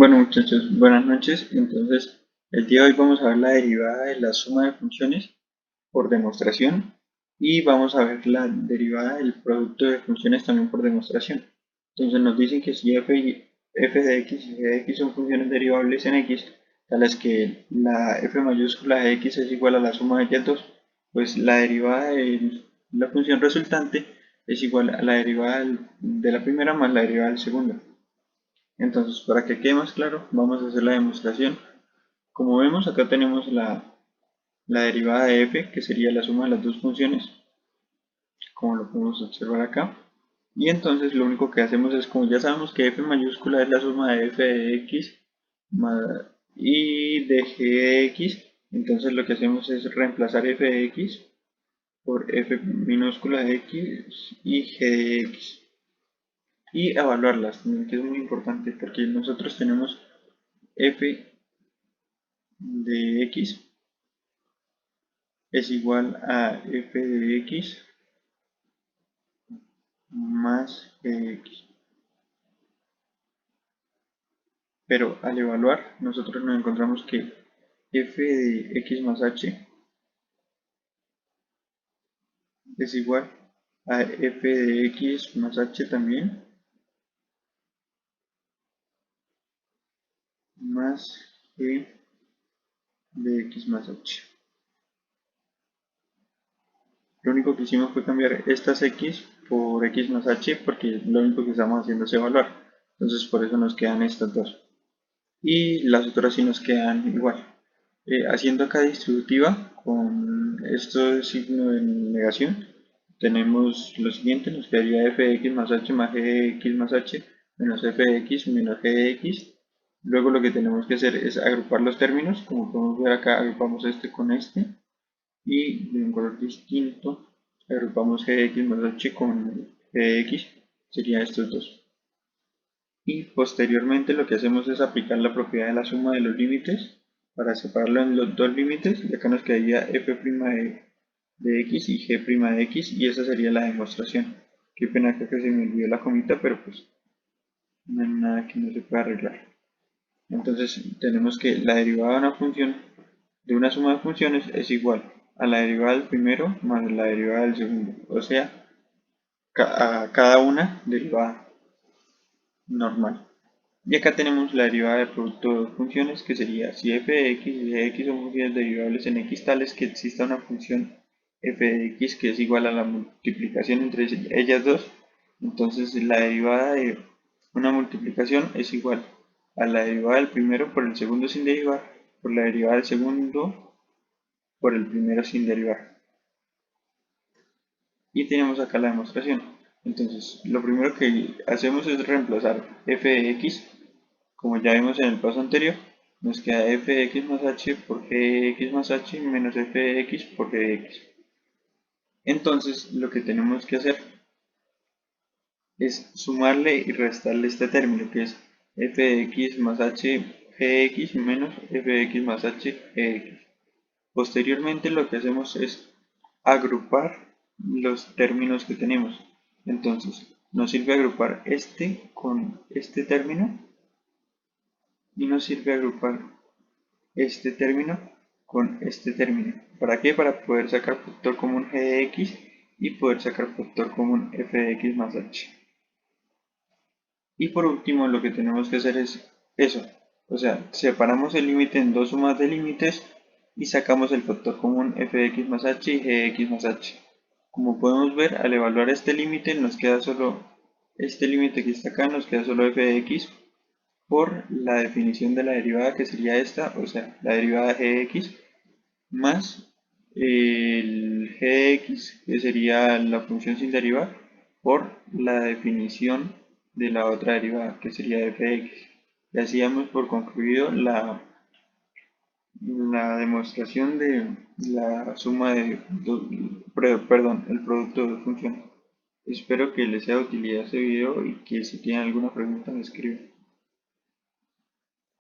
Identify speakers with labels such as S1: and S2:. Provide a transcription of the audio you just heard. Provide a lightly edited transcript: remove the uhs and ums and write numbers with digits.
S1: Bueno muchachos, buenas noches. Entonces, el día de hoy vamos a ver la derivada de la suma de funciones por demostración y vamos a ver la derivada del producto de funciones también por demostración. Entonces nos dicen que si f de x y g de x son funciones derivables en x, tales que la f mayúscula de x es igual a la suma de ellas dos, pues la derivada de la función resultante es igual a la derivada de la primera más la derivada del segundo. Entonces, para que quede más claro, vamos a hacer la demostración. Como vemos, acá tenemos la derivada de f, que sería la suma de las dos funciones, como lo podemos observar acá. Y entonces lo único que hacemos es, como ya sabemos que f mayúscula es la suma de f de x y de g de x, entonces lo que hacemos es reemplazar f de x por f minúscula de x y g de x. Y evaluarlas, que es muy importante porque nosotros tenemos f de x es igual a f de x más g de x. Pero al evaluar, nosotros nos encontramos que f de x más h es igual a f de x más h también más g de x más h. Lo único que hicimos fue cambiar estas x por x más h porque lo único que estamos haciendo es evaluar. Entonces por eso nos quedan estas dos. Y las otras sí nos quedan igual. Haciendo acá distributiva con este signo de negación, tenemos lo siguiente: nos quedaría f de x más h más g de x más h menos f de x menos g de x. Luego lo que tenemos que hacer es agrupar los términos. Como podemos ver acá, agrupamos este con este y de un color distinto agrupamos g de x más h con g de x, serían estos dos. Y posteriormente lo que hacemos es aplicar la propiedad de la suma de los límites para separarlo en los dos límites, y acá nos quedaría f' de x y g' de x, y esa sería la demostración. Qué pena que se me olvidó la comita, pero pues no hay nada que no se pueda arreglar. Entonces tenemos que la derivada de una función, de una suma de funciones, es igual a la derivada del primero más la derivada del segundo, o sea, a cada una derivada normal. Y acá tenemos la derivada del producto de funciones, que sería si f de x y g de x son funciones derivables en x tales que exista una función f de x que es igual a la multiplicación entre ellas dos, entonces la derivada de una multiplicación es igual a la derivada del primero por el segundo sin derivar, por la derivada del segundo por el primero sin derivar. Y tenemos acá la demostración. Entonces, lo primero que hacemos es reemplazar f de x. Como ya vimos en el paso anterior, nos queda f de x más h por g de x más h menos f de x por g de x. Entonces, lo que tenemos que hacer es sumarle y restarle este término, que es f de x más h g de x menos f de x más h g de x. Posteriormente, lo que hacemos es agrupar los términos que tenemos. Entonces, nos sirve agrupar este con este término y nos sirve agrupar este término con este término. ¿Para qué? Para poder sacar factor común g de x y poder sacar factor común f de x más h. Y por último, lo que tenemos que hacer es eso. O sea, separamos el límite en dos sumas de límites y sacamos el factor común f de x más h y g de x más h. Como podemos ver, al evaluar este límite nos queda solo este límite que está acá, nos queda solo f de x por la definición de la derivada, que sería esta, o sea, la derivada g de x más el g de x, que sería la función sin derivar, por la definición de la otra derivada, que sería f de x. Y así damos por concluido la demostración de la suma de, perdón, el producto de funciones. Espero que les sea de utilidad este video y que si tienen alguna pregunta me escriban.